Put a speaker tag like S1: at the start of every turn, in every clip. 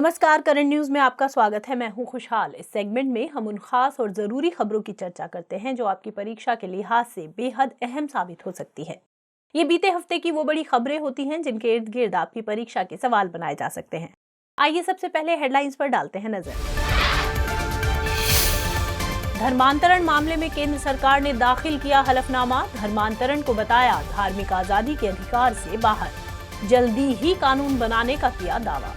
S1: नमस्कार, current news में आपका स्वागत है। मैं हूं खुशहाल। इस सेगमेंट में हम उन खास और जरूरी खबरों की चर्चा करते हैं जो आपकी परीक्षा के लिहाज से बेहद अहम साबित हो सकती है। ये बीते हफ्ते की वो बड़ी खबरें होती हैं जिनके इर्द गिर्द आपकी परीक्षा के सवाल बनाए जा सकते हैं। आइए सबसे पहले हेडलाइंस पर डालते हैं नजर। धर्मांतरण मामले में केंद्र सरकार ने दाखिल किया हलफनामा। धर्मांतरण को बताया धार्मिक आजादी के अधिकार से बाहर। जल्दी ही कानून बनाने का किया दावा।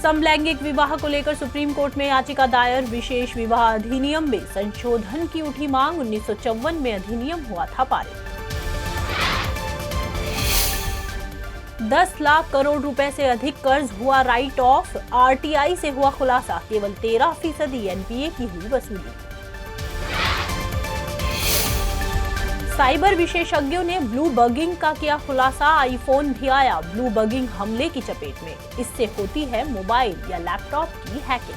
S1: समलैंगिक विवाह को लेकर सुप्रीम कोर्ट में याचिका दायर। विशेष विवाह अधिनियम में संशोधन की उठी मांग। 1954 में अधिनियम हुआ था पारित। 10 लाख करोड़ रुपए से अधिक कर्ज हुआ राइट ऑफ। आरटीआई से हुआ खुलासा, केवल 13% एनपीए की हुई वसूली। साइबर विशेषज्ञों ने ब्लू बगिंग का किया खुलासा। आईफोन भी आया ब्लू बगिंग हमले की चपेट में। इससे होती है मोबाइल या लैपटॉप की हैकिंग।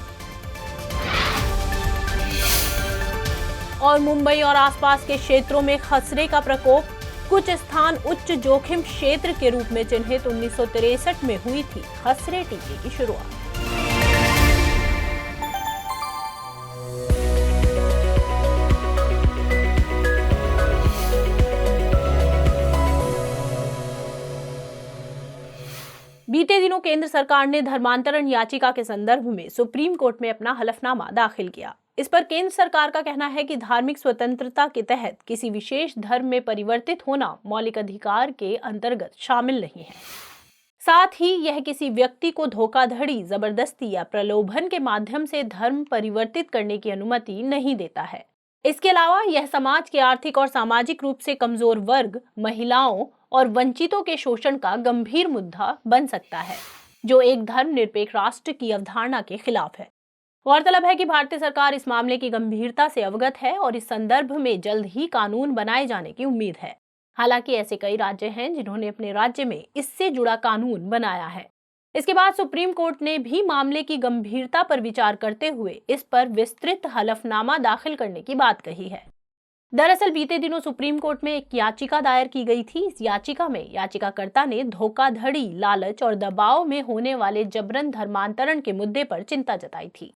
S1: और मुंबई और आसपास के क्षेत्रों में खसरे का प्रकोप। कुछ स्थान उच्च जोखिम क्षेत्र के रूप में चिन्हित। 1963 में हुई थी खसरे टीके की शुरुआत। बीते दिनों केंद्र सरकार ने धर्मांतरण याचिका के संदर्भ में सुप्रीम कोर्ट में अपना हलफनामा दाखिल किया। इस पर केंद्र सरकार का कहना है कि धार्मिक स्वतंत्रता के तहत किसी विशेष धर्म में परिवर्तित होना मौलिक अधिकार के अंतर्गत शामिल नहीं है। साथ ही यह किसी व्यक्ति को धोखाधड़ी, जबरदस्ती या प्रलोभन के माध्यम से धर्म परिवर्तित करने की अनुमति नहीं देता है। इसके अलावा यह समाज के आर्थिक और सामाजिक रूप से कमजोर वर्ग, महिलाओं और वंचितों के शोषण का गंभीर मुद्दा बन सकता है, जो एक धर्मनिरपेक्ष राष्ट्र की अवधारणा के खिलाफ है। गौरतलब है कि भारतीय सरकार इस मामले की गंभीरता से अवगत है और इस संदर्भ में जल्द ही कानून बनाए जाने की उम्मीद है। हालांकि ऐसे कई राज्य हैं जिन्होंने अपने राज्य में इससे जुड़ा कानून बनाया है। इसके बाद सुप्रीम कोर्ट ने भी मामले की गंभीरता पर विचार करते हुए इस पर विस्तृत हलफनामा दाखिल करने की बात कही है। दरअसल बीते दिनों सुप्रीम कोर्ट में एक याचिका दायर की गई थी। इस याचिका में याचिकाकर्ता ने धोखाधड़ी, लालच और दबाव में होने वाले जबरन धर्मांतरण के मुद्दे पर चिंता जताई थी।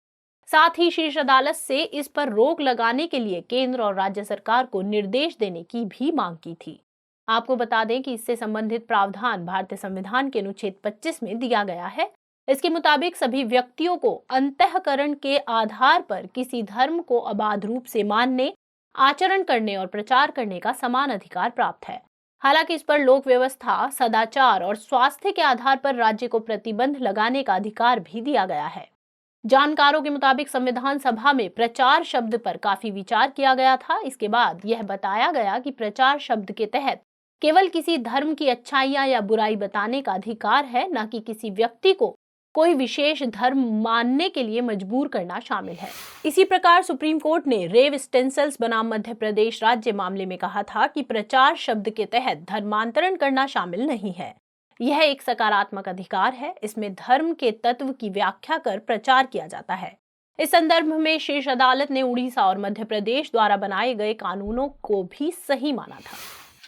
S1: साथ ही शीर्ष अदालत से इस पर रोक लगाने के लिए केंद्र और राज्य सरकार को निर्देश देने की भी मांग की थी। आपको बता दें कि इससे संबंधित प्रावधान भारतीय संविधान के अनुच्छेद 25 में दिया गया है। इसके मुताबिक सभी व्यक्तियों को अंतःकरण के आधार पर किसी धर्म को अबाध रूप से मानने, आचरण करने और प्रचार करने का समान अधिकार प्राप्त है। हालांकि इस पर लोक व्यवस्था, सदाचार और स्वास्थ्य के आधार पर राज्य को प्रतिबंध लगाने का अधिकार भी दिया गया है। जानकारों के मुताबिक संविधान सभा में प्रचार शब्द पर काफी विचार किया गया था। इसके बाद यह बताया गया कि प्रचार शब्द के तहत केवल किसी धर्म की अच्छाइयां या बुराई बताने का अधिकार है, न कि किसी व्यक्ति को कोई विशेष धर्म मानने के लिए मजबूर करना शामिल है। इसी प्रकार सुप्रीम कोर्ट ने रेव स्टेंसिल्स बनाम मध्य प्रदेश राज्य मामले में कहा था कि प्रचार शब्द के तहत धर्मांतरण करना शामिल नहीं है। यह एक सकारात्मक अधिकार है। इसमें धर्म के तत्व की व्याख्या कर प्रचार किया जाता है। इस संदर्भ में शीर्ष अदालत ने उड़ीसा और मध्य प्रदेश द्वारा बनाए गए कानूनों को भी सही माना था।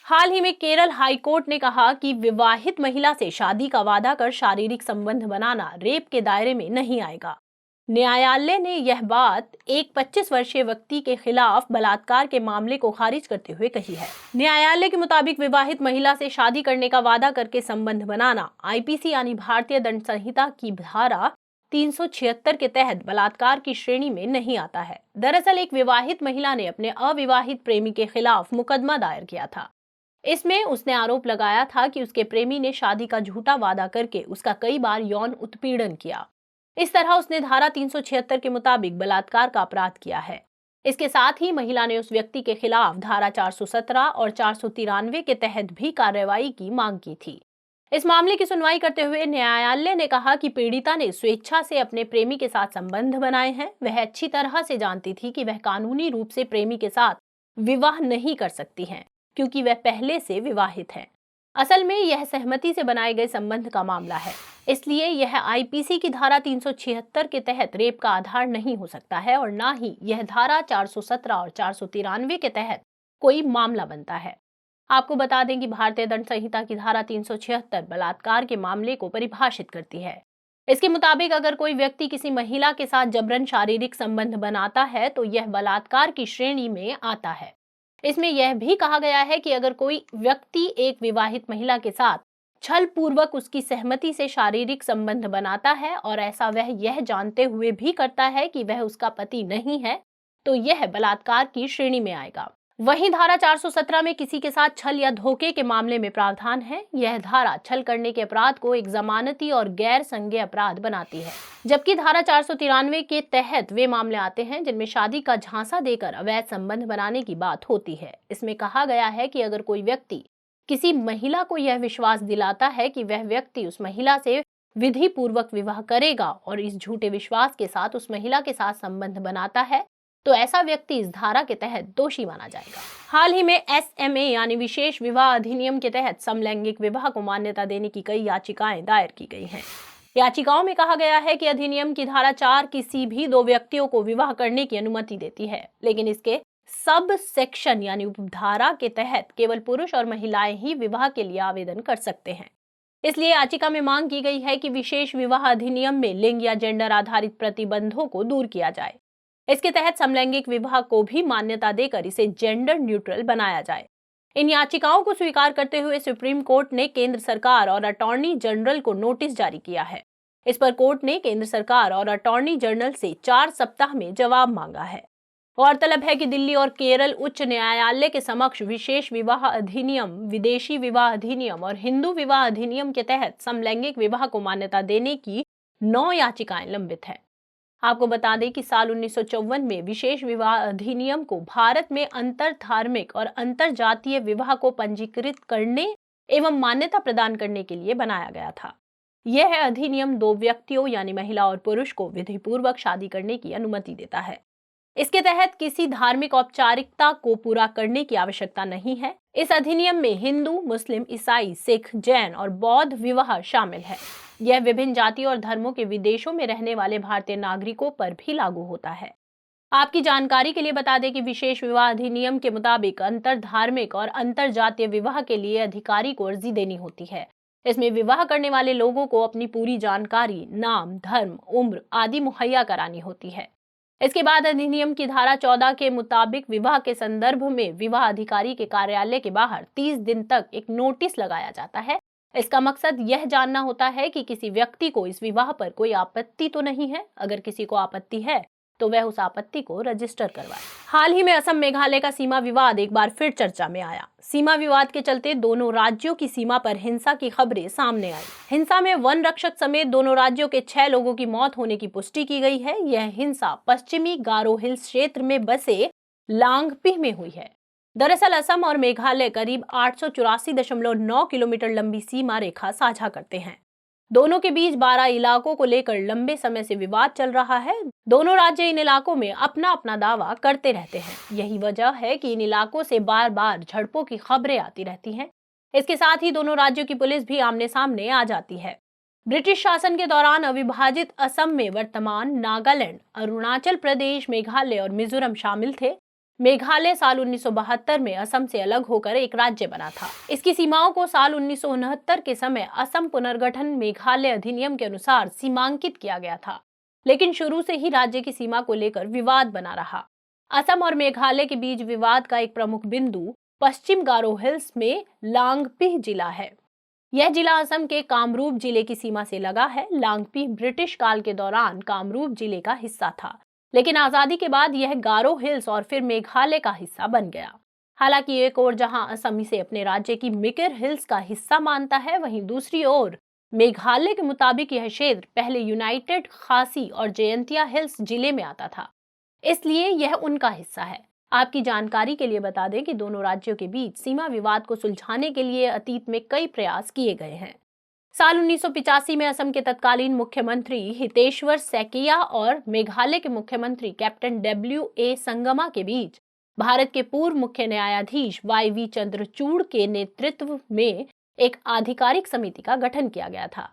S1: हाल ही में केरल हाई कोर्ट ने कहा कि विवाहित महिला से शादी का वादा कर शारीरिक संबंध बनाना रेप के दायरे में नहीं आएगा। न्यायालय ने यह बात एक 25 वर्षीय व्यक्ति के खिलाफ बलात्कार के मामले को खारिज करते हुए कही है। न्यायालय के मुताबिक विवाहित महिला से शादी करने का वादा करके संबंध बनाना आईपीसी यानी भारतीय दंड संहिता की धारा 376 के तहत बलात्कार की श्रेणी में नहीं आता है। दरअसल एक विवाहित महिला ने अपने अविवाहित प्रेमी के खिलाफ मुकदमा दायर किया था। इसमें उसने आरोप लगाया था कि उसके प्रेमी ने शादी का झूठा वादा करके उसका कई बार यौन उत्पीड़न किया। इस तरह उसने धारा 376 के मुताबिक बलात्कार का अपराध किया है। इसके साथ ही महिला ने उस व्यक्ति के खिलाफ धारा 417 और 493 के तहत भी कार्रवाई की मांग की थी। इस मामले की सुनवाई करते हुए न्यायालय ने कहा कि पीड़िता ने स्वेच्छा से अपने प्रेमी के साथ संबंध बनाए हैं। वह अच्छी तरह से जानती थी कि वह कानूनी रूप से प्रेमी के साथ विवाह नहीं कर सकती हैं, क्योंकि वह पहले से विवाहित है। असल में यह सहमति से बनाए गए संबंध का मामला है, इसलिए यह आईपीसी की धारा 376 के तहत रेप का आधार नहीं हो सकता है और न ही यह धारा 417 और 493 के तहत कोई मामला बनता है। आपको बता दें कि भारतीय दंड संहिता की धारा 376 बलात्कार के मामले को परिभाषित करती है। इसके मुताबिक अगर कोई व्यक्ति किसी महिला के साथ जबरन शारीरिक संबंध बनाता है तो यह बलात्कार की श्रेणी में आता है। इसमें यह भी कहा गया है कि अगर कोई व्यक्ति एक विवाहित महिला के साथ छल पूर्वक उसकी सहमति से शारीरिक संबंध बनाता है और ऐसा वह यह जानते हुए भी करता है कि वह उसका पति नहीं है, तो यह बलात्कार की श्रेणी में आएगा। वहीं धारा 417 में किसी के साथ छल या धोखे के मामले में प्रावधान है। यह धारा छल करने के अपराध को एक जमानती और गैर संज्ञेय अपराध बनाती है, जबकि धारा 493 के तहत वे मामले आते हैं जिनमें शादी का झांसा देकर अवैध संबंध बनाने की बात होती है। इसमें कहा गया है कि अगर कोई व्यक्ति किसी महिला को यह विश्वास दिलाता है कि वह व्यक्ति उस महिला से विधि पूर्वक विवाह करेगा और इस झूठे विश्वास के साथ उस महिला के साथ संबंध बनाता है, तो ऐसा व्यक्ति इस धारा के तहत दोषी माना जाएगा। हाल ही में SMA यानी विशेष विवाह अधिनियम के तहत समलैंगिक विवाह को मान्यता देने की कई याचिकाएं दायर की गई हैं। याचिकाओं में कहा गया है कि अधिनियम की धारा 4 किसी भी दो व्यक्तियों को विवाह करने की अनुमति देती है, लेकिन इसके सब सेक्शन यानी उपधारा के तहत केवल पुरुष और महिलाएं ही विवाह के लिए आवेदन कर सकते हैं। इसलिए याचिका में मांग की गई है कि विशेष विवाह अधिनियम में लिंग या जेंडर आधारित प्रतिबंधों को दूर किया जाए। इसके तहत समलैंगिक विवाह को भी मान्यता देकर इसे जेंडर न्यूट्रल बनाया जाए। इन याचिकाओं को स्वीकार करते हुए सुप्रीम कोर्ट ने केंद्र सरकार और अटॉर्नी जनरल को नोटिस जारी किया है। इस पर कोर्ट ने केंद्र सरकार और अटॉर्नी जनरल से 4 सप्ताह में जवाब मांगा है। गौरतलब है कि दिल्ली और केरल उच्च न्यायालय के समक्ष विशेष विवाह अधिनियम, विदेशी विवाह अधिनियम और हिंदू विवाह अधिनियम के तहत समलैंगिक विवाह को मान्यता देने की 9 याचिकाएं लंबित है। आपको बता दें कि साल 1954 में विशेष विवाह अधिनियम को भारत में अंतर धार्मिक और अंतर जातीय विवाह को पंजीकृत करने एवं मान्यता प्रदान करने के लिए बनाया गया था। यह अधिनियम 2 व्यक्तियों यानी महिला और पुरुष को विधिपूर्वक शादी करने की अनुमति देता है। इसके तहत किसी धार्मिक औपचारिकता को पूरा करने की आवश्यकता नहीं है। इस अधिनियम में हिंदू, मुस्लिम, ईसाई, सिख, जैन और बौद्ध विवाह शामिल है। यह विभिन्न जातियों और धर्मों के विदेशों में रहने वाले भारतीय नागरिकों पर भी लागू होता है। आपकी जानकारी के लिए बता दें कि विशेष विवाह अधिनियम के मुताबिक अंतर धार्मिक और अंतर जातीय विवाह के लिए अधिकारी को अर्जी देनी होती है। इसमें विवाह करने वाले लोगों को अपनी पूरी जानकारी, नाम, धर्म, उम्र आदि मुहैया करानी होती है। इसके बाद अधिनियम की धारा 14 के मुताबिक विवाह के संदर्भ में विवाह अधिकारी के कार्यालय के बाहर 30 दिन तक एक नोटिस लगाया जाता है। इसका मकसद यह जानना होता है कि किसी व्यक्ति को इस विवाह पर कोई आपत्ति तो नहीं है। अगर किसी को आपत्ति है तो वह उस आपत्ति को रजिस्टर करवाए। हाल ही में असम मेघालय का सीमा विवाद एक बार फिर चर्चा में आया। सीमा विवाद के चलते दोनों राज्यों की सीमा पर हिंसा की खबरें सामने आई। हिंसा में वन रक्षक समेत दोनों राज्यों के 6 लोगों की मौत होने की पुष्टि की गई है। यह हिंसा पश्चिमी गारो हिल्स क्षेत्र में बसे लांगपिह में हुई है। दरअसल असम और मेघालय करीब 884.9 किलोमीटर लंबी सीमा रेखा साझा करते हैं। दोनों के बीच 12 इलाकों को लेकर लंबे समय से विवाद चल रहा है। दोनों राज्य इन इलाकों में अपना अपना दावा करते रहते हैं। यही वजह है कि इन इलाकों से बार बार झड़पों की खबरें आती रहती हैं। इसके साथ ही दोनों राज्यों की पुलिस भी आमने सामने आ जाती है। ब्रिटिश शासन के दौरान अविभाजित असम में वर्तमान नागालैंड, अरुणाचल प्रदेश, मेघालय और मिजोरम शामिल थे। मेघालय साल 1972 में असम से अलग होकर एक राज्य बना था। इसकी सीमाओं को साल 1969 के समय असम पुनर्गठन मेघालय अधिनियम के अनुसार सीमांकित किया गया था, लेकिन शुरू से ही राज्य की सीमा को लेकर विवाद बना रहा। असम और मेघालय के बीच विवाद का एक प्रमुख बिंदु पश्चिम गारो हिल्स में लांगपिह जिला है। यह जिला असम के कामरूप जिले की सीमा से लगा है। लांगपिह ब्रिटिश काल के दौरान कामरूप जिले का हिस्सा था, लेकिन आजादी के बाद यह गारो हिल्स और फिर मेघालय का हिस्सा बन गया। हालांकि एक ओर जहां असम इसे अपने राज्य की मिकिर हिल्स का हिस्सा मानता है, वहीं दूसरी ओर मेघालय के मुताबिक यह क्षेत्र पहले यूनाइटेड खासी और जयंतिया हिल्स जिले में आता था, इसलिए यह उनका हिस्सा है। आपकी जानकारी के लिए बता दें कि दोनों राज्यों के बीच सीमा विवाद को सुलझाने के लिए अतीत में कई प्रयास किए गए हैं। साल 1985 में असम के तत्कालीन मुख्यमंत्री हितेश्वर सैकिया और मेघालय के मुख्यमंत्री कैप्टन WA संगमा के बीच भारत के पूर्व मुख्य न्यायाधीश YV चंद्रचूड़ के नेतृत्व में एक आधिकारिक समिति का गठन किया गया था,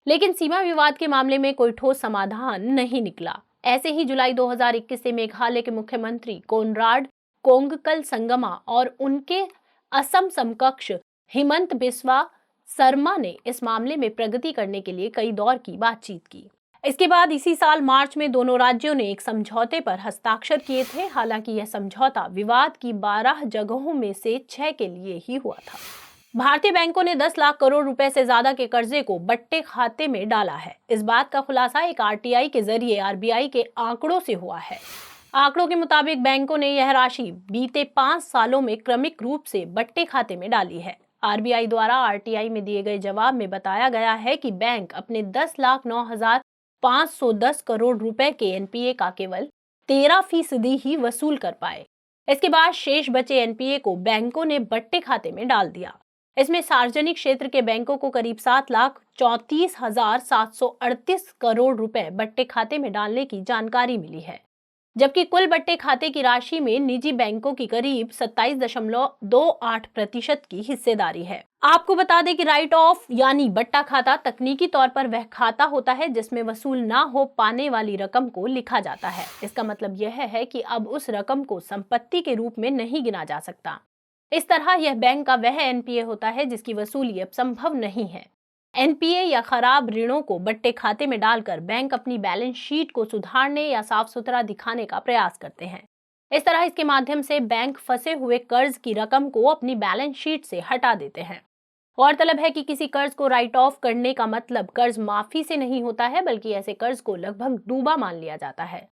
S1: लेकिन सीमा विवाद के मामले में कोई ठोस समाधान नहीं निकला। ऐसे ही जुलाई 2021 से मेघालय के मुख्यमंत्री कोनराड कोंगकल संगमा और उनके असम समकक्ष हिमंत बिस्वा शर्मा ने इस मामले में प्रगति करने के लिए कई दौर की बातचीत की। इसके बाद इसी साल मार्च में दोनों राज्यों ने एक समझौते पर हस्ताक्षर किए थे। हालांकि यह समझौता विवाद की 12 जगहों में से 6 के लिए ही हुआ था। भारतीय बैंकों ने 10 लाख करोड़ रुपए से ज्यादा के कर्जे को बट्टे खाते में डाला है। इस बात का खुलासा एक आरटीआई के जरिए आरबीआई के आंकड़ों से हुआ है। आंकड़ों के मुताबिक बैंकों ने यह राशि बीते 5 सालों में क्रमिक रूप से बट्टे खाते में डाली है। आरबीआई द्वारा आरटीआई में दिए गए जवाब में बताया गया है कि बैंक अपने 10,09,510 करोड़ रुपए के एनपीए का केवल 13% ही वसूल कर पाए। इसके बाद शेष बचे एनपीए को बैंकों ने बट्टे खाते में डाल दिया। इसमें सार्वजनिक क्षेत्र के बैंकों को करीब 7,34,738 करोड़ रुपए बट्टे खाते में डालने की जानकारी मिली है, जबकि कुल बट्टे खाते की राशि में निजी बैंकों की करीब 27.28% की हिस्सेदारी है। आपको बता दें कि राइट ऑफ यानी बट्टा खाता तकनीकी तौर पर वह खाता होता है जिसमें वसूल ना हो पाने वाली रकम को लिखा जाता है। इसका मतलब यह है कि अब उस रकम को संपत्ति के रूप में नहीं गिना जा सकता। इस तरह यह बैंक का वह एनपीए होता है जिसकी वसूली अब संभव नहीं है। एनपीए या खराब ऋणों को बट्टे खाते में डालकर बैंक अपनी बैलेंस शीट को सुधारने या साफ सुथरा दिखाने का प्रयास करते हैं। इस तरह इसके माध्यम से बैंक फंसे हुए कर्ज की रकम को अपनी बैलेंस शीट से हटा देते हैं। गौरतलब है कि किसी कर्ज को राइट ऑफ करने का मतलब कर्ज माफी से नहीं होता है, बल्कि ऐसे कर्ज को लगभग डूबा मान लिया जाता है।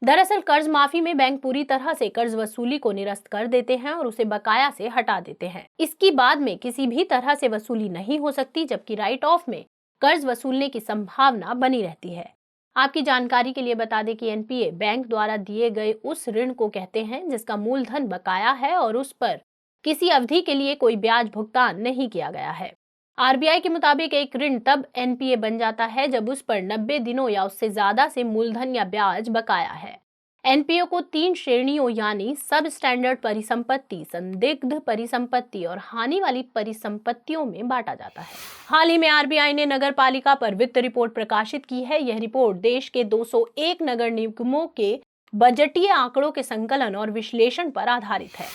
S1: दरअसल कर्ज माफी में बैंक पूरी तरह से कर्ज वसूली को निरस्त कर देते हैं और उसे बकाया से हटा देते हैं। इसकी बाद में किसी भी तरह से वसूली नहीं हो सकती, जबकि राइट ऑफ में कर्ज वसूलने की संभावना बनी रहती है। आपकी जानकारी के लिए बता दें कि एनपीए बैंक द्वारा दिए गए उस ऋण को कहते हैं जिसका मूलधन बकाया है और उस पर किसी अवधि के लिए कोई ब्याज भुगतान नहीं किया गया है। आरबीआई के मुताबिक एक ऋण तब एनपीए बन जाता है जब उस पर 90 दिनों या उससे ज्यादा से मूलधन या ब्याज बकाया है। एनपीए को 3 श्रेणियों यानी सब स्टैंडर्ड परिसंपत्ति, संदिग्ध परिसंपत्ति और हानि वाली परिसंपत्तियों में बांटा जाता है। हाल ही में आरबीआई ने नगर पालिका पर वित्त रिपोर्ट प्रकाशित की है। यह रिपोर्ट देश के 201 नगर निगमों के बजटीय आंकड़ों के संकलन और विश्लेषण पर आधारित है।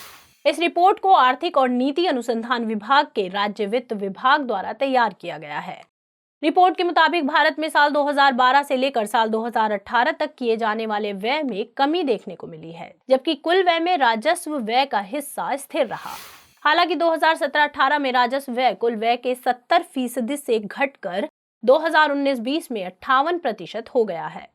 S1: इस रिपोर्ट को आर्थिक और नीति अनुसंधान विभाग के राज्य वित्त विभाग द्वारा तैयार किया गया है। रिपोर्ट के मुताबिक भारत में साल 2012 से लेकर साल 2018 तक किए जाने वाले व्यय में कमी देखने को मिली है, जबकि कुल व्यय में राजस्व व्यय का हिस्सा स्थिर रहा। हालांकि 2017-18 में राजस्व व्यय कुल व्यय के 70% से घटकर 2019-20 में 58% हो गया है।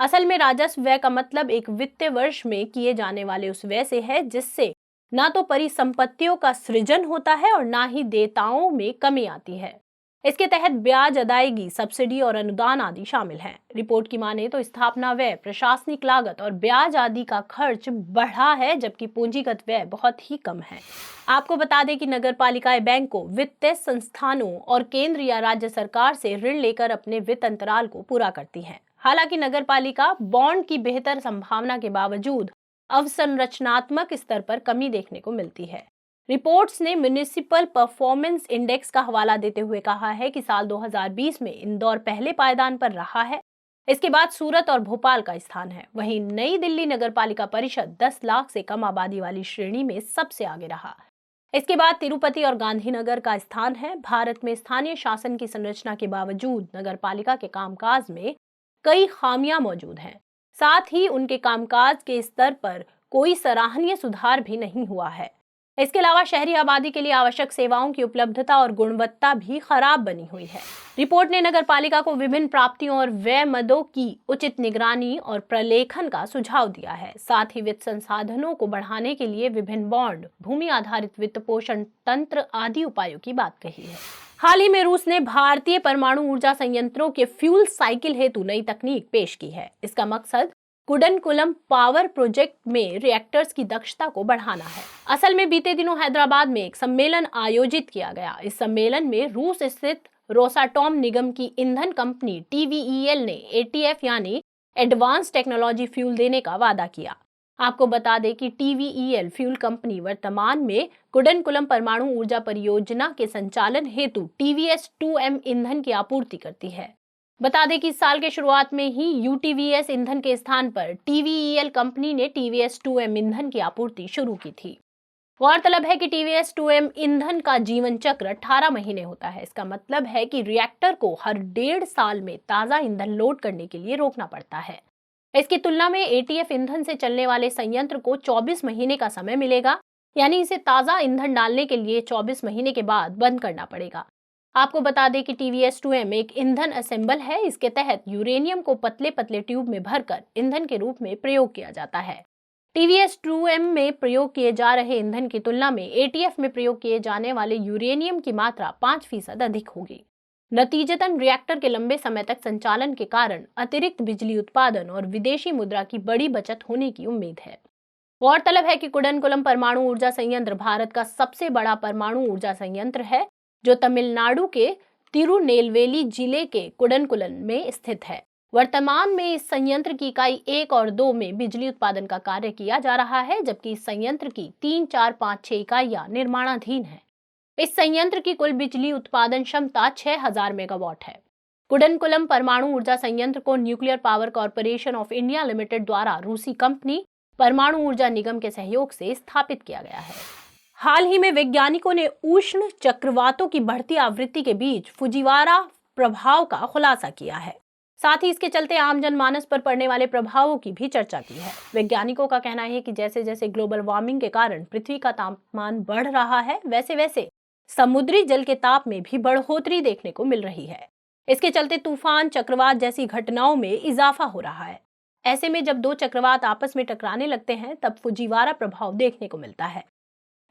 S1: असल में राजस्व व्यय का मतलब एक वित्तीय वर्ष में किए जाने वाले उस व्यय से है जिससे ना तो परिसंपत्तियों का सृजन होता है और ना ही देयताओं में कमी आती है। इसके तहत ब्याज अदायगी, सब्सिडी और अनुदान आदि शामिल हैं। रिपोर्ट की माने तो स्थापना व्यय, प्रशासनिक लागत और ब्याज आदि का खर्च बढ़ा है, जबकि पूंजीगत व्यय बहुत ही कम है। आपको बता दें कि नगर पालिकाएं बैंकों, वित्तीय संस्थानों और केंद्र या राज्य सरकार से ऋण लेकर अपने वित्त अंतराल को पूरा करती हैं। हालांकि नगर पालिका बॉन्ड की बेहतर संभावना के बावजूद अवसंरचनात्मक स्तर पर कमी देखने को मिलती है। रिपोर्ट्स ने म्युनिसिपल परफॉर्मेंस इंडेक्स का हवाला देते हुए कहा है कि साल 2020 में इंदौर पहले पायदान पर रहा है। इसके बाद सूरत और भोपाल का स्थान है। वहीं नई दिल्ली नगर पालिका परिषद 10 लाख से कम आबादी वाली श्रेणी में सबसे आगे रहा। इसके बाद तिरुपति और गांधीनगर का स्थान है। भारत में स्थानीय शासन की संरचना के बावजूद नगर पालिका के कामकाज में कई खामियां मौजूद हैं। साथ ही उनके कामकाज के स्तर पर कोई सराहनीय सुधार भी नहीं हुआ है। इसके अलावा शहरी आबादी के लिए आवश्यक सेवाओं की उपलब्धता और गुणवत्ता भी खराब बनी हुई है। रिपोर्ट ने नगर पालिका को विभिन्न प्राप्तियों और व्यय मदों की उचित निगरानी और प्रलेखन का सुझाव दिया है। साथ ही वित्त संसाधनों को बढ़ाने के लिए विभिन्न बॉन्ड, भूमि आधारित वित्त पोषण तंत्र आदि उपायों की बात कही है। हाल ही में रूस ने भारतीय परमाणु ऊर्जा संयंत्रों के फ्यूल साइकिल हेतु नई तकनीक पेश की है। इसका मकसद कुडनकुलम पावर प्रोजेक्ट में रिएक्टर्स की दक्षता को बढ़ाना है। असल में बीते दिनों हैदराबाद में एक सम्मेलन आयोजित किया गया। इस सम्मेलन में रूस स्थित रोसाटॉम निगम की ईंधन कंपनी TVEL ने ATF यानी एडवांस टेक्नोलॉजी फ्यूल देने का वादा किया। आपको बता दें कि TVEL फ्यूल कंपनी वर्तमान में कुडनकुलम परमाणु ऊर्जा परियोजना के संचालन हेतु TVS-2M ईंधन की आपूर्ति करती है। बता दें कि इस साल के शुरुआत में ही UTVS ईंधन के स्थान पर TVEL कंपनी ने TVS-2M ईंधन की आपूर्ति शुरू की थी। गौरतलब है कि टीवीएस 2M ईंधन का जीवन चक्र 18 महीने होता है। इसका मतलब है कि रिएक्टर को हर 1.5 साल में ताज़ा ईंधन लोड करने के लिए रोकना पड़ता है। इसकी तुलना में एटीएफ ईंधन से चलने वाले संयंत्र को 24 महीने का समय मिलेगा, यानी इसे ताज़ा ईंधन डालने के लिए 24 महीने के बाद बंद करना पड़ेगा। आपको बता दें कि टीवीएस 2M एक ईंधन असेंबल है। इसके तहत यूरेनियम को पतले पतले ट्यूब में भरकर ईंधन के रूप में प्रयोग किया जाता है। टीवीएस 2M में प्रयोग किए जा रहे ईंधन की तुलना में एटीएफ में प्रयोग किए जाने वाले यूरेनियम की मात्रा 5% अधिक होगी। नतीजतन रिएक्टर के लंबे समय तक संचालन के कारण अतिरिक्त बिजली उत्पादन और विदेशी मुद्रा की बड़ी बचत होने की उम्मीद है। गौरतलब है कि कुडनकुलम परमाणु ऊर्जा संयंत्र भारत का सबसे बड़ा परमाणु ऊर्जा संयंत्र है, जो तमिलनाडु के तिरुनेलवेली जिले के कुडनकुलम में स्थित है। वर्तमान में इस संयंत्र की इकाई 1 और 2 में बिजली उत्पादन का कार्य किया जा रहा है, जबकि इस संयंत्र की 3, 4, 5, 6 इकाइयां निर्माणाधीन है। इस संयंत्र की कुल बिजली उत्पादन क्षमता 6000 मेगावाट है। कुडनकुलम परमाणु ऊर्जा संयंत्र को nuclear power corporation of India limited द्वारा रूसी कंपनी परमाणु ऊर्जा निगम के सहयोग से स्थापित किया गया है। हाल ही में वैज्ञानिकों ने उष्ण चक्रवातों की बढ़ती आवृत्ति के बीच फुजीवारा प्रभाव का खुलासा किया है। साथ ही इसके चलते आम जनमानस पर पड़ने वाले प्रभावों की भी चर्चा की है। वैज्ञानिकों का कहना है कि जैसे जैसे ग्लोबल वार्मिंग के कारण पृथ्वी का तापमान बढ़ रहा है, वैसे वैसे समुद्री जल के ताप में भी बढ़ोतरी देखने को मिल रही है। इसके चलते तूफान, चक्रवात जैसी घटनाओं में इजाफा हो रहा है। ऐसे में जब दो चक्रवात आपस में टकराने लगते हैं, तब फुजीवारा प्रभाव देखने को मिलता है।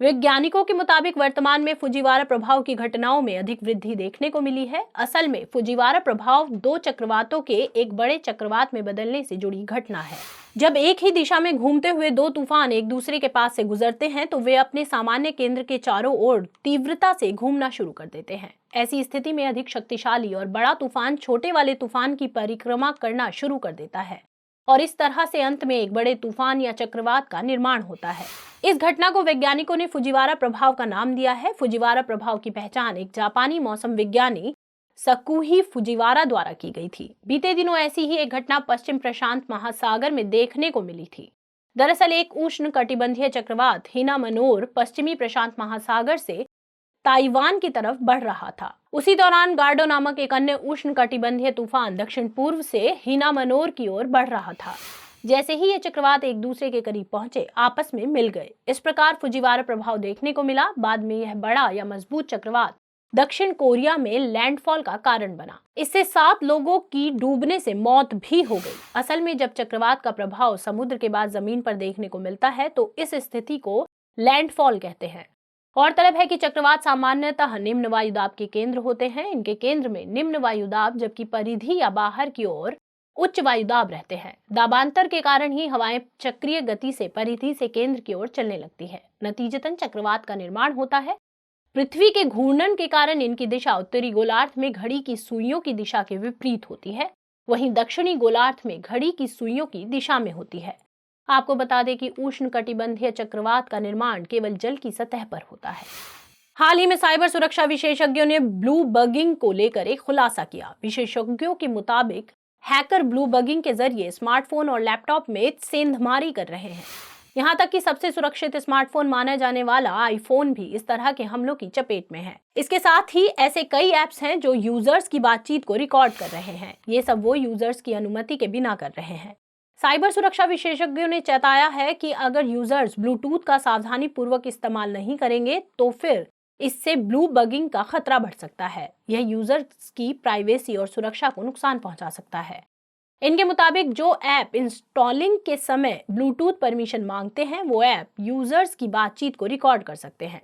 S1: वैज्ञानिकों के मुताबिक वर्तमान में फुजीवारा प्रभाव की घटनाओं में अधिक वृद्धि देखने को मिली है। असल में फुजीवारा प्रभाव दो चक्रवातों के एक बड़े चक्रवात में बदलने से जुड़ी घटना है। जब एक ही दिशा में घूमते हुए दो तूफान एक दूसरे के पास से गुजरते हैं, तो वे अपने सामान्य केंद्र के चारों ओर तीव्रता से घूमना शुरू कर देते हैं। ऐसी स्थिति में अधिक शक्तिशाली और बड़ा तूफान छोटे वाले तूफान की परिक्रमा करना शुरू कर देता है और इस तरह से अंत में एक बड़े तूफान या चक्रवात का निर्माण होता है। इस घटना को वैज्ञानिकों ने फुजीवारा प्रभाव का नाम दिया है। फुजीवारा प्रभाव की पहचान एक जापानी मौसम विज्ञानी सकुही फुजीवारा द्वारा की गई थी। बीते दिनों ऐसी ही एक घटना पश्चिम प्रशांत महासागर में देखने को मिली थी। दरअसल एक उष्ण कटिबंधीय चक्रवात हिना मनोर पश्चिमी प्रशांत महासागर से ताइवान की तरफ बढ़ रहा था। उसी दौरान गार्डो नामक एक अन्य उष्ण कटिबंधीय तूफान दक्षिण पूर्व से हिना मनोर की ओर बढ़ रहा था। जैसे ही ये चक्रवात एक दूसरे के करीब पहुंचे, आपस में मिल गए। इस प्रकार फुजीवारा प्रभाव देखने को मिला। बाद में यह बड़ा या मजबूत चक्रवात दक्षिण कोरिया में लैंडफॉल का कारण बना। इससे 7 लोगों की डूबने से मौत भी हो गई। असल में जब चक्रवात का प्रभाव समुद्र के बाद जमीन पर देखने को मिलता है, तो इस स्थिति को लैंडफॉल कहते हैं। गौरतलब है कि चक्रवात सामान्यतः निम्न वायुदाब के केंद्र होते हैं। इनके केंद्र में निम्न वायुदाब, जबकि परिधि या बाहर की ओर उच्च वायुदाब रहते हैं। दाबांतर के कारण ही हवाएं चक्रीय गति से परिधि से केंद्र की ओर चलने लगती है। नतीजतन चक्रवात का निर्माण होता है। पृथ्वी के घूर्णन के कारण इनकी दिशा उत्तरी गोलार्ध में घड़ी की सुइयों की दिशा के विपरीत होती है, वहीं दक्षिणी गोलार्ध में घड़ी की सुइयों की दिशा में होती है। आपको बता दें कि उष्ण कटिबंधीय चक्रवात का निर्माण केवल जल की सतह पर होता है। हाल ही में साइबर सुरक्षा विशेषज्ञों ने ब्लू बगिंग को लेकर एक खुलासा किया। विशेषज्ञों के मुताबिक हैकर ब्लू बगिंग के जरिए स्मार्टफोन और लैपटॉप में सेंधमारी कर रहे हैं। यहाँ तक कि सबसे सुरक्षित स्मार्टफोन माना जाने वाला आईफोन भी इस तरह के हमलों की चपेट में है। इसके साथ ही ऐसे कई ऐप्स हैं जो यूजर्स की बातचीत को रिकॉर्ड कर रहे हैं। ये सब वो यूजर्स की अनुमति के बिना कर रहे हैं। साइबर सुरक्षा विशेषज्ञों ने चेताया है कि अगर यूजर्स ब्लूटूथ का सावधानी पूर्वक इस्तेमाल नहीं करेंगे, तो फिर इससे ब्लू बगिंग का खतरा बढ़ सकता है। यह यूजर्स की प्राइवेसी और सुरक्षा को नुकसान पहुंचा सकता है। इनके मुताबिक जो ऐप इंस्टॉलिंग के समय ब्लूटूथ परमिशन मांगते हैं, वो ऐप यूजर्स की बातचीत को रिकॉर्ड कर सकते हैं।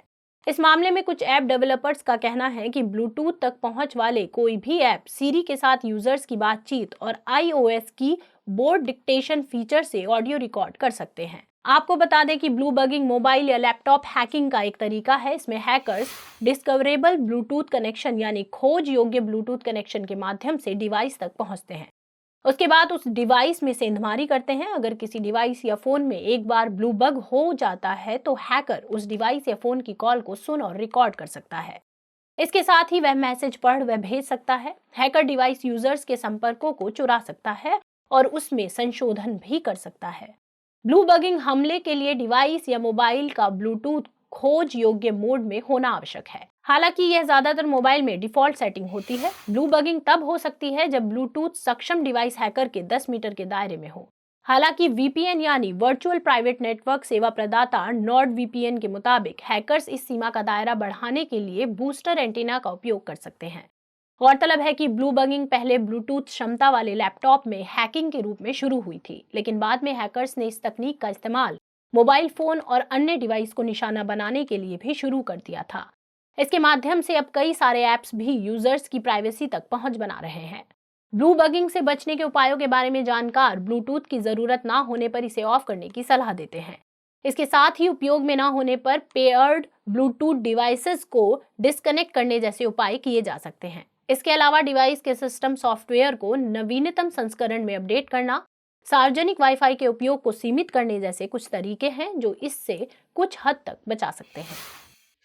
S1: इस मामले में कुछ ऐप डेवलपर्स का कहना है कि ब्लूटूथ तक पहुंच वाले कोई भी ऐप सीरी के साथ यूजर्स की बातचीत और iOS की बोर्ड डिक्टेशन फीचर से ऑडियो रिकॉर्ड कर सकते हैं। आपको बता दें कि ब्लू बगिंग मोबाइल या लैपटॉप हैकिंग का एक तरीका है। इसमें हैकर्स डिस्कवरेबल ब्लूटूथ कनेक्शन यानी खोज योग्य ब्लूटूथ कनेक्शन के माध्यम से डिवाइस तक पहुंचते हैं। उसके बाद उस डिवाइस में सेंधमारी करते हैं। अगर किसी डिवाइस या फोन में एक बार ब्लू बग हो जाता है, तो हैकर उस डिवाइस या फोन की कॉल को सुन और रिकॉर्ड कर सकता है। इसके साथ ही वह मैसेज पढ़ व भेज सकता है। हैकर डिवाइस यूजर्स के संपर्कों को चुरा सकता है और उसमें संशोधन भी कर सकता है। ब्लू बगिंग हमले के लिए डिवाइस या मोबाइल का ब्लूटूथ खोज योग्य मोड में होना आवश्यक है। हालांकि यह ज्यादातर मोबाइल में डिफॉल्ट सेटिंग होती है। ब्लू बगिंग तब हो सकती है जब ब्लूटूथ सक्षम डिवाइस हैकर के 10 मीटर के दायरे में हो। हालांकि वीपीएन यानी वर्चुअल प्राइवेट नेटवर्क सेवा प्रदाता नॉर्ड वीपीएन के मुताबिक हैकर्स इस सीमा का दायरा बढ़ाने के लिए बूस्टर एंटीना का उपयोग कर सकते हैं। गौरतलब है कि ब्लू बगिंग पहले ब्लूटूथ क्षमता वाले लैपटॉप में हैकिंग के रूप में शुरू हुई थी, लेकिन बाद में हैकर्स ने इस तकनीक का इस्तेमाल मोबाइल फोन और अन्य डिवाइस को निशाना बनाने के लिए भी शुरू कर दिया था। इसके माध्यम से अब कई सारे ऐप्स भी यूजर्स की प्राइवेसी तक पहुंच बना रहे हैं। ब्लू बगिंग से बचने के उपायों के बारे में जानकार ब्लूटूथ की जरूरत ना होने पर इसे ऑफ करने की सलाह देते हैं। इसके साथ ही उपयोग में ना होने पर पेयर्ड ब्लूटूथ डिवाइसेस को डिस्कनेक्ट करने जैसे उपाय किए जा सकते हैं। इसके अलावा डिवाइस के सिस्टम सॉफ्टवेयर को नवीनतम संस्करण में अपडेट करना, सार्वजनिक वाईफाई के उपयोग को सीमित करने जैसे कुछ तरीके हैं जो इससे कुछ हद तक बचा सकते हैं।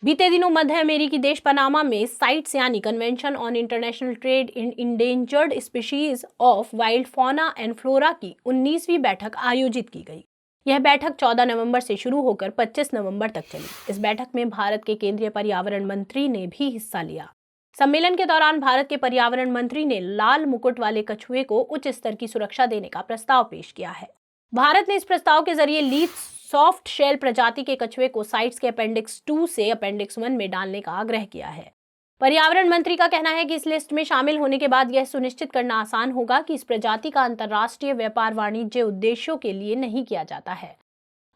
S1: बीते दिनों मध्य अमेरिकी देश पनामा में साइट्स यानी convention on international trade in endangered species of wild fauna and flora की 19वीं बैठक आयोजित की गई। यह बैठक 14 नवंबर से शुरू होकर 25 नवंबर तक चली। इस बैठक में भारत के केंद्रीय पर्यावरण मंत्री ने भी हिस्सा लिया। सम्मेलन के दौरान भारत के पर्यावरण मंत्री ने लाल मुकुट वाले कछुए को उच्च स्तर की सुरक्षा देने का प्रस्ताव पेश किया है। भारत ने इस प्रस्ताव के जरिए लीच सॉफ्ट शेल प्रजाति के कछुए को साइट्स के अपेंडिक्स 2 से अपेंडिक्स 1 में डालने का आग्रह किया है। पर्यावरण मंत्री का कहना है कि इस लिस्ट में शामिल होने के बाद यह सुनिश्चित करना आसान होगा कि इस प्रजाति का अंतर्राष्ट्रीय व्यापार वाणिज्य उद्देश्यों के लिए नहीं किया जाता है।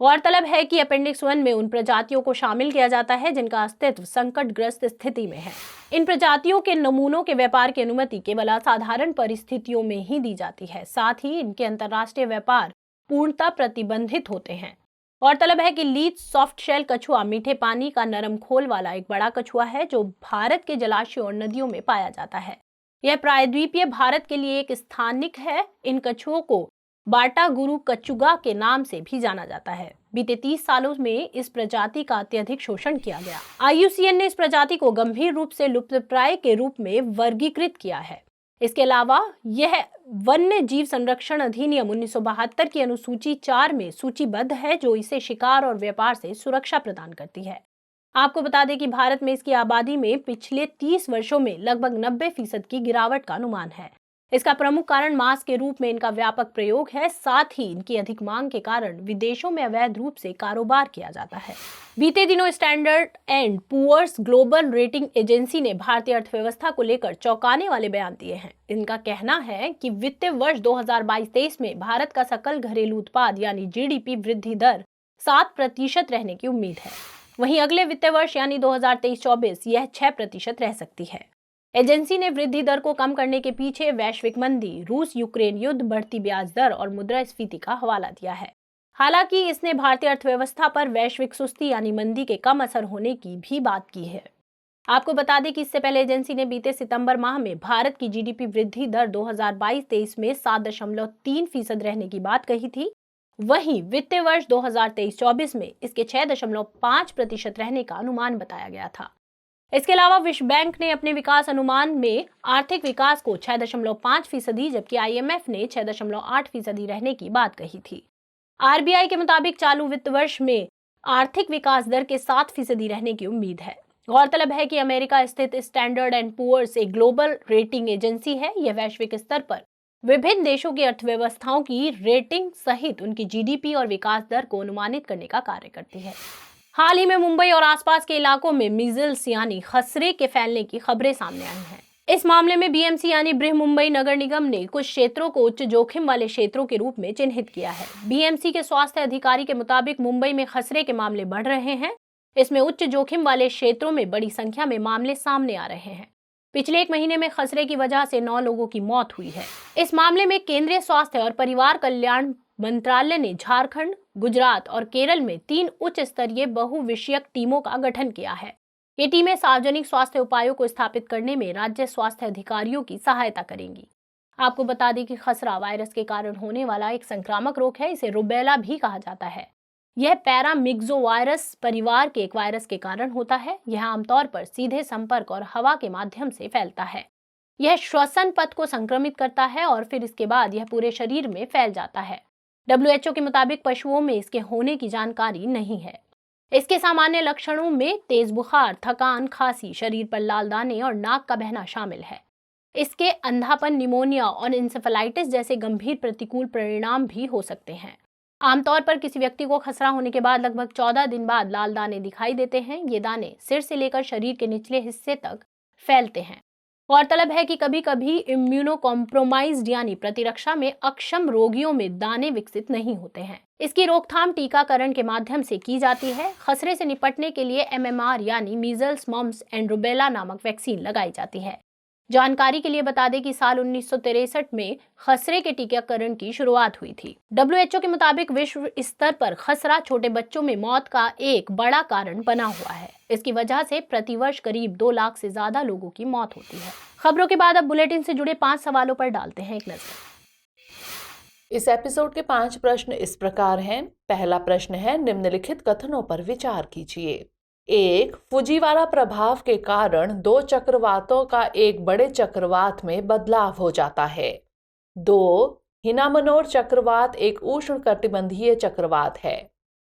S1: गौरतलब है कि अपेंडिक्स 1 में उन प्रजातियों को शामिल किया जाता है जिनका अस्तित्व संकटग्रस्त स्थिति में है। इन प्रजातियों के नमूनों के व्यापार की अनुमति केवल असाधारण परिस्थितियों में ही दी जाती है। साथ ही इनके अंतर्राष्ट्रीय व्यापार पूर्णतः प्रतिबंधित होते हैं। गौरतलब है कि लीच सॉफ्ट शेल कछुआ मीठे पानी का नरम खोल वाला एक बड़ा कछुआ है जो भारत के जलाशयों और नदियों में पाया जाता है। यह प्रायद्वीपीय भारत के लिए एक स्थानिक है। इन कछुओं को बाटा गुरु कचुगा के नाम से भी जाना जाता है। बीते 30 सालों में इस प्रजाति का अत्यधिक शोषण किया गया। IUCN ने इस प्रजाति को गंभीर रूप से लुप्तप्राय के रूप में वर्गीकृत किया है। इसके अलावा यह वन्य जीव संरक्षण अधिनियम 1972 की अनुसूची 4 में सूचीबद्ध है जो इसे शिकार और व्यापार से सुरक्षा प्रदान करती है। आपको बता दें कि भारत में इसकी आबादी में पिछले 30 वर्षों में लगभग 90% की गिरावट का अनुमान है। इसका प्रमुख कारण मांस के रूप में इनका व्यापक प्रयोग है। साथ ही इनकी अधिक मांग के कारण विदेशों में अवैध रूप से कारोबार किया जाता है। बीते दिनों Standard and Poor's global rating agency ने भारतीय अर्थव्यवस्था को लेकर चौंकाने वाले बयान दिए हैं। इनका कहना है कि वित्तीय वर्ष 2022-23 में भारत का सकल घरेलू उत्पाद यानी GDP वृद्धि दर 7% रहने की उम्मीद है। वहीं अगले वित्तीय वर्ष यानी 2023-24 यह 6% रह सकती है। एजेंसी ने वृद्धि दर को कम करने के पीछे वैश्विक मंदी, रूस यूक्रेन युद्ध, बढ़ती ब्याज दर और मुद्रास्फीति का हवाला दिया है। हालांकि इसने भारतीय अर्थव्यवस्था पर वैश्विक सुस्ती यानी मंदी के कम असर होने की भी बात की है। आपको बता दें कि इससे पहले एजेंसी ने बीते सितंबर माह में भारत की GDP वृद्धि दर 2022-23 में 7.3% रहने की बात कही थी। वहीं वित्तीय वर्ष 2023-24 में इसके 6.5% रहने का अनुमान बताया गया था। इसके अलावा विश्व बैंक ने अपने विकास अनुमान में आर्थिक विकास को 6.5% जबकि IMF ने 6.8% रहने की बात कही थी। RBI के मुताबिक चालू वित्त वर्ष में आर्थिक विकास दर के 7% रहने की उम्मीद है। गौरतलब है कि अमेरिका स्थित स्टैंडर्ड एंड पुअर्स एक ग्लोबल रेटिंग एजेंसी है। यह वैश्विक स्तर पर विभिन्न देशों की अर्थव्यवस्थाओं की रेटिंग सहित उनकी GDP और विकास दर को अनुमानित करने का कार्य करती है। हाल ही में मुंबई और आसपास के इलाकों में मीजल्स यानी खसरे के फैलने की खबरें सामने आई हैं। इस मामले में BMC यानी बृह मुंबई नगर निगम ने कुछ क्षेत्रों को उच्च जोखिम वाले क्षेत्रों के रूप में चिन्हित किया है। BMC के स्वास्थ्य अधिकारी के मुताबिक मुंबई में खसरे के मामले बढ़ रहे हैं। इसमें उच्च जोखिम वाले क्षेत्रों में बड़ी संख्या में मामले सामने आ रहे हैं। पिछले 1 महीने में खसरे की वजह से 9 लोगों की मौत हुई है। इस मामले में केंद्रीय स्वास्थ्य और परिवार कल्याण मंत्रालय ने झारखंड, गुजरात और केरल में 3 उच्च स्तरीय बहुविषयक टीमों का गठन किया है। ये टीमें सार्वजनिक स्वास्थ्य उपायों को स्थापित करने में राज्य स्वास्थ्य अधिकारियों की सहायता करेंगी। आपको बता दें कि खसरा वायरस के कारण होने वाला एक संक्रामक रोग है। इसे रुबेला भी कहा जाता है। यह पैरामिक्सोवायरस परिवार के एक वायरस के कारण होता है। यह आमतौर पर सीधे संपर्क और हवा के माध्यम से फैलता है। यह श्वसन पथ को संक्रमित करता है और फिर इसके बाद यह पूरे शरीर में फैल जाता है। WHO के मुताबिक पशुओं में इसके होने की जानकारी नहीं है। इसके सामान्य लक्षणों में तेज बुखार, थकान, खांसी, शरीर पर लाल दाने और नाक का बहना शामिल है। इसके अंधापन, निमोनिया और इंसेफेलाइटिस जैसे गंभीर प्रतिकूल परिणाम भी हो सकते हैं। आमतौर पर किसी व्यक्ति को खसरा होने के बाद लगभग 14 दिन बाद लाल दाने दिखाई देते हैं। ये दाने सिर से लेकर शरीर के निचले हिस्से तक फैलते हैं। गौरतलब है कि कभी कभी इम्यूनो कॉम्प्रोमाइज्ड यानी प्रतिरक्षा में अक्षम रोगियों में दाने विकसित नहीं होते हैं। इसकी रोकथाम टीकाकरण के माध्यम से की जाती है। खसरे से निपटने के लिए MMR यानी मीजल्स, मम्स एंड रूबेला नामक वैक्सीन लगाई जाती है। जानकारी के लिए बता दें कि साल 1963 में खसरे के टीकाकरण की शुरुआत हुई थी। WHO के मुताबिक विश्व स्तर पर खसरा छोटे बच्चों में मौत का एक बड़ा कारण बना हुआ है। इसकी वजह से प्रतिवर्ष करीब 2 लाख से ज्यादा लोगों की मौत होती है। खबरों के बाद अब बुलेटिन से जुड़े 5 सवालों पर डालते हैं एक नजर।
S2: इस एपिसोड के 5 प्रश्न इस प्रकार हैं। पहला प्रश्न है, निम्नलिखित कथनों पर विचार कीजिए। 1. फुजीवारा प्रभाव के कारण 2 चक्रवातों का एक बड़े चक्रवात में बदलाव हो जाता है। 2. हिनामनोर चक्रवात एक उष्णकटिबंधीय चक्रवात है।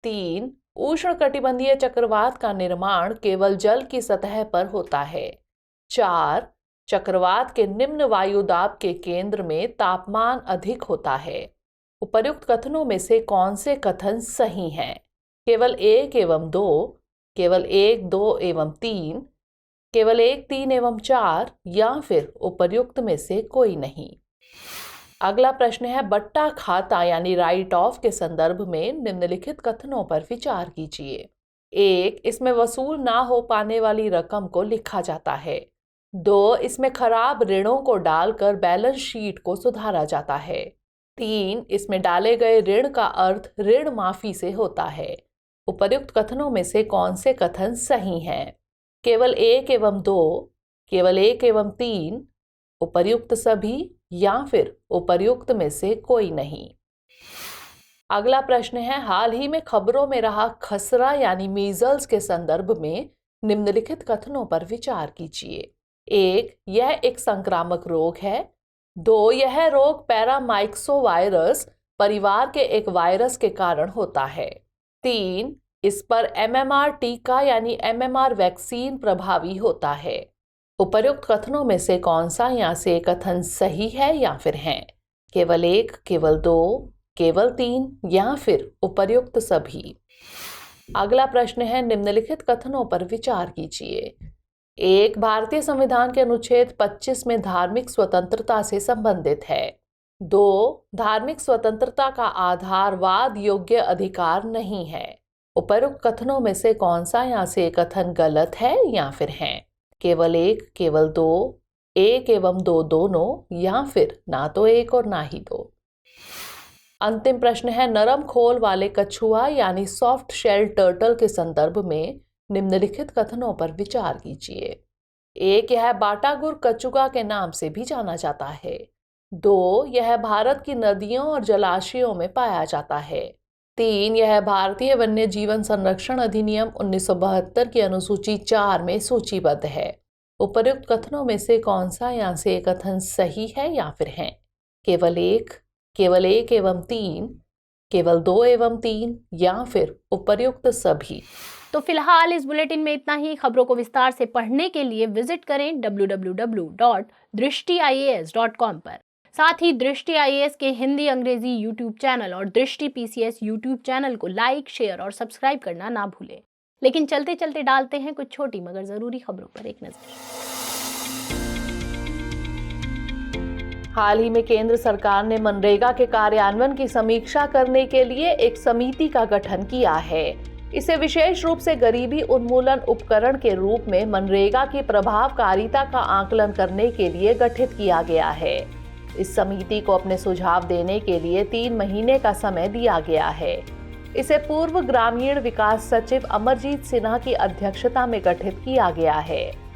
S2: 3. उष्णकटिबंधीय चक्रवात का निर्माण केवल जल की सतह पर होता है। 4. चक्रवात के निम्न वायुदाब के केंद्र में तापमान अधिक होता है। उपर्युक्त कथनों में से कौन से कथन सही हैं? केवल 1 एवं 2, केवल 1, 2 एवं 3, केवल 1, 3 एवं 4 या फिर उपर्युक्त में से कोई नहीं। अगला प्रश्न है, बट्टा खाता यानी राइट ऑफ के संदर्भ में निम्नलिखित कथनों पर विचार कीजिए। 1. इसमें वसूल ना हो पाने वाली रकम को लिखा जाता है। 2. इसमें खराब ऋणों को डालकर बैलेंस शीट को सुधारा जाता है। 3. इसमें डाले गए ऋण का अर्थ ऋण माफी से होता है। उपर्युक्त कथनों में से कौन से कथन सही हैं? केवल 1 एवं 2, केवल 1 एवं 3, उपर्युक्त सभी या फिर उपर्युक्त में से कोई नहीं। अगला प्रश्न है, हाल ही में खबरों में रहा खसरा यानी मीजल्स के संदर्भ में निम्नलिखित कथनों पर विचार कीजिए। 1. यह एक संक्रामक रोग है। 2. यह रोग पैरामाइक्सोवायरस परिवार के एक वायरस के कारण होता है। 3. इस पर MMR टीका यानी MMR वैक्सीन प्रभावी होता है। उपर्युक्त कथनों में से कौन सा यहाँ से कथन सही है या फिर हैं? केवल 1, केवल 2, केवल 3 या फिर उपर्युक्त सभी। अगला प्रश्न है, निम्नलिखित कथनों पर विचार कीजिए। 1. भारतीय संविधान के अनुच्छेद 25 में धार्मिक स्वतंत्रता से संबंधित है। 2. धार्मिक स्वतंत्रता का आधार वाद योग्य अधिकार नहीं है। उपर्युक्त कथनों में से कौन सा यहाँ से कथन गलत है या फिर हैं? केवल 1, केवल 2, 1 एवं 2 दोनों या फिर ना तो 1 और ना ही 2। अंतिम प्रश्न है, नरम खोल वाले कछुआ यानी सॉफ्ट शेल टर्टल के संदर्भ में निम्नलिखित कथनों पर विचार कीजिए। 1. यह बाटागुर कछुआ के नाम से भी जाना जाता है। 2. यह भारत की नदियों और जलाशयों में पाया जाता है। 3. यह भारतीय वन्य जीवन संरक्षण अधिनियम 1972 की अनुसूची 4 में सूचीबद्ध है। उपर्युक्त कथनों में से कौन सा यहाँ से कथन सही है या फिर हैं? केवल 1, केवल 1 एवं 3, केवल 2 एवं 3 या फिर उपर्युक्त सभी।
S1: तो फिलहाल इस बुलेटिन में इतना ही। खबरों को विस्तार से पढ़ने के लिए विजिट करें www.drishtiias.com पर। साथ ही दृष्टि IAS के हिंदी अंग्रेजी यूट्यूब चैनल और दृष्टि PCS यूट्यूब चैनल को लाइक, शेयर और सब्सक्राइब करना ना भूलें। लेकिन चलते चलते डालते हैं कुछ छोटी मगर जरूरी खबरों पर एक नजर।
S2: हाल ही में केंद्र सरकार ने मनरेगा के कार्यान्वयन की समीक्षा करने के लिए एक समिति का गठन किया है। इसे विशेष रूप से गरीबी उन्मूलन उपकरण के रूप में मनरेगा की प्रभावकारिता का आकलन करने के लिए गठित किया गया है। इस समिति को अपने सुझाव देने के लिए 3 महीने का समय दिया गया है। इसे पूर्व ग्रामीण विकास सचिव अमरजीत सिन्हा की अध्यक्षता में गठित किया गया है।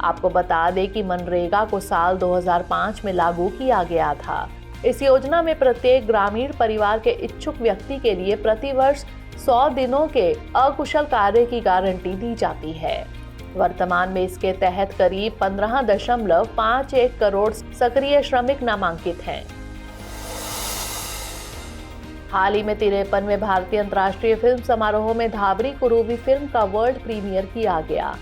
S2: आपको बता दें कि मनरेगा को साल 2005 में लागू किया गया था। इस योजना में प्रत्येक ग्रामीण परिवार के इच्छुक व्यक्ति के लिए प्रतिवर्ष 100 दिनों के अकुशल कार्य की गारंटी दी जाती है। वर्तमान में इसके तहत करीब 15.51 करोड़ सक्रिय श्रमिक नामांकित हैं। हाल ही में 53वें भारतीय अंतर्राष्ट्रीय फिल्म समारोह में धाबरी कुरूवी फिल्म का वर्ल्ड प्रीमियर किया गया।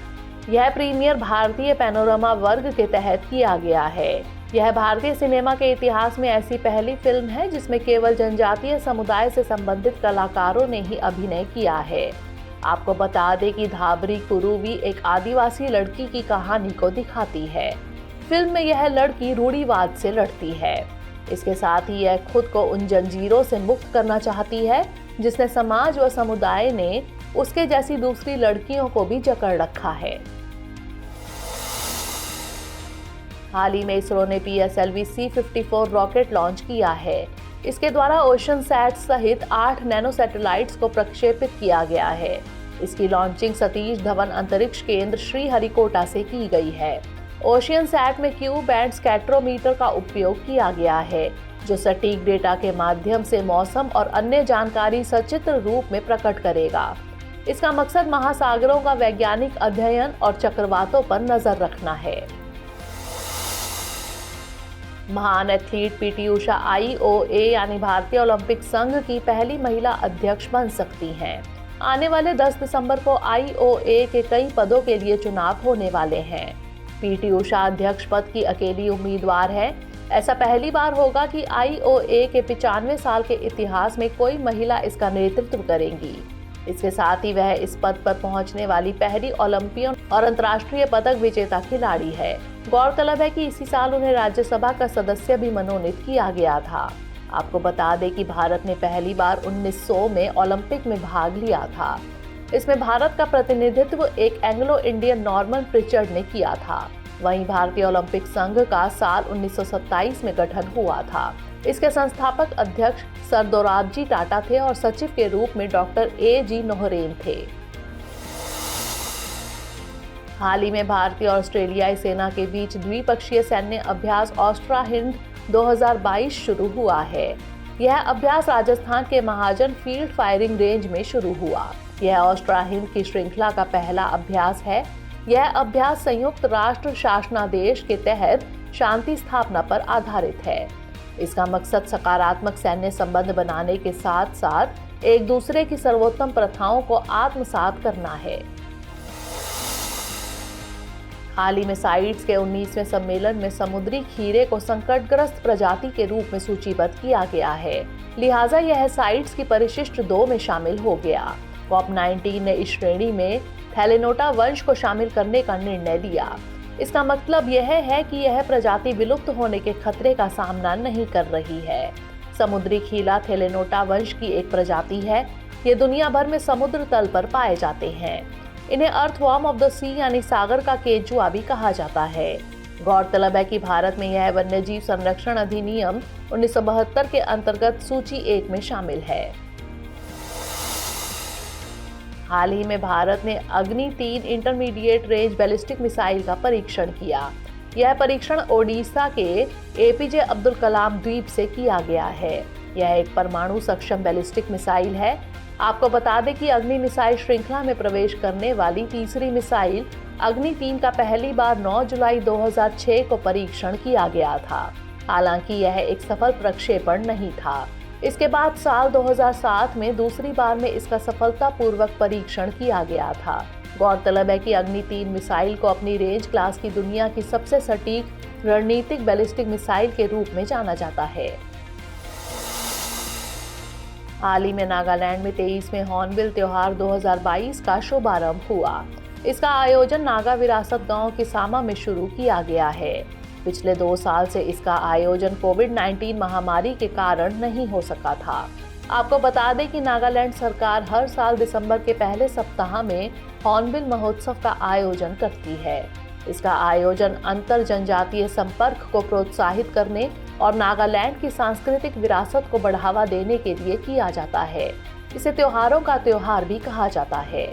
S2: यह प्रीमियर भारतीय पैनोरमा वर्ग के तहत किया गया है। यह भारतीय सिनेमा के इतिहास में ऐसी पहली फिल्म है जिसमें केवल जनजातीय समुदाय से संबंधित कलाकारों ने ही अभिनय किया है। आपको बता दें कि धाबरी कुरूवी एक आदिवासी लड़की की कहानी को दिखाती है। फिल्म में यह लड़की रूढ़िवाद से लड़ती है। इसके साथ ही यह खुद को उन जंजीरों से मुक्त करना चाहती है जिसने समाज व समुदाय ने उसके जैसी दूसरी लड़कियों को भी जकड़ रखा है। हाल ही में इसरो ने PSLV C-54 रॉकेट लॉन्च किया है। इसके द्वारा ओशनसैट सहित 8 नैनो सैटेलाइट्स को प्रक्षेपित किया गया है। इसकी लॉन्चिंग सतीश धवन अंतरिक्ष केंद्र श्रीहरिकोटा से की गई है। ओशियनसैट में क्यू बैंड स्कैटरोमीटर का उपयोग किया गया है, जो सटीक डेटा के माध्यम से मौसम और अन्य जानकारी सचित्र रूप में प्रकट करेगा। इसका मकसद महासागरों का वैज्ञानिक अध्ययन और चक्रवातों पर नजर रखना है। महान एथलीट PT उषा IOA यानी भारतीय ओलंपिक संघ की पहली महिला अध्यक्ष बन सकती हैं। आने वाले 10 दिसंबर को IOA के कई पदों के लिए चुनाव होने वाले हैं। PT उषा अध्यक्ष पद की अकेली उम्मीदवार है। ऐसा पहली बार होगा कि IOA के 95 साल के इतिहास में कोई महिला इसका नेतृत्व करेंगी। इसके साथ ही वह इस पद पर पहुंचने वाली पहली ओलंपियन और अंतर्राष्ट्रीय पदक विजेता खिलाड़ी है। गौरतलब है कि इसी साल उन्हें राज्यसभा का सदस्य भी मनोनीत किया गया था। आपको बता दें कि भारत ने पहली बार 1900 में ओलंपिक में भाग लिया था। इसमें भारत का प्रतिनिधित्व एक एंग्लो इंडियन नॉर्मन प्रिचर्ड ने किया था। वहीं भारतीय ओलंपिक संघ का साल 1927 में गठन हुआ था। इसके संस्थापक अध्यक्ष सर दोराबजी टाटा थे और सचिव के रूप में डॉक्टर A.G. नोहरेन थे। हाल ही में भारतीय और ऑस्ट्रेलियाई सेना के बीच द्विपक्षीय सैन्य अभ्यास ऑस्ट्रा हिंद 2022 शुरू हुआ है। यह अभ्यास राजस्थान के महाजन फील्ड फायरिंग रेंज में शुरू हुआ। यह ऑस्ट्रा हिंद की श्रृंखला का पहला अभ्यास है। यह अभ्यास संयुक्त राष्ट्र शासनादेश के तहत शांति स्थापना पर आधारित है। इसका मकसद सकारात्मक सैन्य संबंध बनाने के साथ साथ एक दूसरे की सर्वोत्तम प्रथाओं को आत्मसात करना है। हाल ही में साइट्स के 19वें सम्मेलन में समुद्री खीरे को संकटग्रस्त प्रजाति के रूप में सूचीबद्ध किया गया है। लिहाजा यह साइट्स की परिशिष्ट 2 में शामिल हो गया। COP19 ने इस श्रेणी में थैलेनोटा वंश को शामिल करने का निर्णय लिया। इसका मतलब यह है कि यह प्रजाति विलुप्त होने के खतरे का सामना नहीं कर रही है। समुद्री खीला थैलेनोटा वंश की एक प्रजाति है। ये दुनिया भर में समुद्र तल पर पाए जाते हैं। इन्हें अर्थवॉर्म ऑफ द सी यानी सागर का केंचुआ भी कहा जाता है। गौरतलब है कि भारत में यह वन्यजीव संरक्षण अधिनियम 1972 के अंतर्गत सूची 1 में शामिल है। हाल ही में भारत ने अग्नि 3 इंटरमीडिएट रेंज बैलिस्टिक मिसाइल का परीक्षण किया। यह परीक्षण ओडिशा के APJ अब्दुल कलाम द्वीप से किया गया है। यह एक परमाणु सक्षम बैलिस्टिक मिसाइल है। आपको बता दें कि अग्नि मिसाइल श्रृंखला में प्रवेश करने वाली तीसरी मिसाइल अग्नि 3 का पहली बार 9 जुलाई 2006 को परीक्षण किया गया था। हालांकि यह एक सफल प्रक्षेपण नहीं था। इसके बाद साल 2007 में दूसरी बार में इसका सफलतापूर्वक परीक्षण किया गया था। गौरतलब है कि अग्नि 3 मिसाइल को अपनी रेंज क्लास की दुनिया की सबसे सटीक रणनीतिक बैलिस्टिक मिसाइल के रूप में जाना जाता है। हाल ही में नागालैंड में 23वें हॉर्नबिल त्योहार 2022 का शुभारंभ हुआ। इसका आयोजन नागा विरासत गांव किसामा में शुरू किया गया है। पिछले 2 साल से इसका आयोजन कोविड-19 महामारी के कारण नहीं हो सका था। आपको बता दें कि नागालैंड सरकार हर साल दिसंबर के पहले सप्ताह में हॉर्नबिल महोत्सव का आयोजन करती है। इसका आयोजन अंतर जनजातीय संपर्क को प्रोत्साहित करने और नागालैंड की सांस्कृतिक विरासत को बढ़ावा देने के लिए किया जाता है। इसे त्योहारों का त्योहार भी कहा जाता है।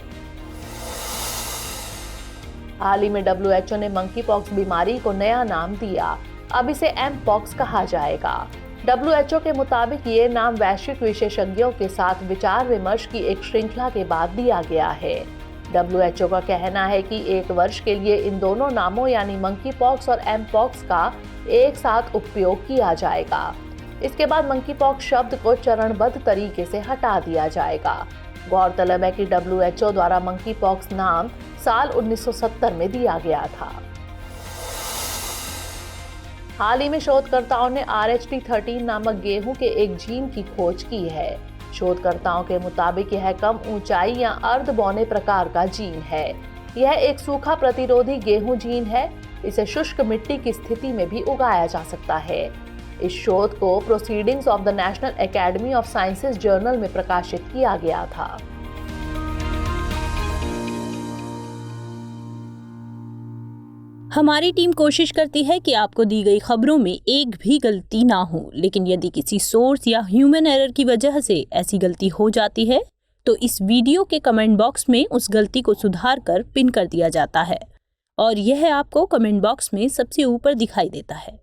S2: हाल ही में WHO ने मंकी पॉक्स बीमारी को नया नाम दिया। अब इसे M-Pox कहा जाएगा। WHO के मुताबिक ये नाम वैश्विक विशेषज्ञों के साथ विचार विमर्श की एक श्रृंखला के बाद दिया गया है। WHO का कहना है कि 1 वर्ष के लिए इन दोनों नामों यानी मंकी पॉक्स और M-Pox का एक साथ उपयोग किया जाएगा। इसके बाद मंकी पॉक्स शब्द को चरणबद्ध तरीके से हटा दिया जाएगा। गौरतलब है कि WHO द्वारा मंकी पॉक्स नाम साल 1970 में दिया गया था। हाल ही में शोधकर्ताओं ने RH-13 नामक गेहूं के एक जीन की खोज की है। शोधकर्ताओं के मुताबिक यह कम ऊंचाई या अर्ध बौने प्रकार का जीन है। यह एक सूखा प्रतिरोधी गेहूं जीन है। इसे शुष्क मिट्टी की स्थिति में भी उगाया जा सकता है। इस शोध को proceedings of the national academy of sciences journal में प्रकाशित किया गया था।
S1: हमारी टीम कोशिश करती है कि आपको दी गई खबरों में एक भी गलती ना हो, लेकिन यदि किसी सोर्स या ह्यूमन एरर की वजह से ऐसी गलती हो जाती है तो इस वीडियो के कमेंट बॉक्स में उस गलती को सुधार कर पिन कर दिया जाता है और यह आपको कमेंट बॉक्स में सबसे ऊपर दिखाई देता है।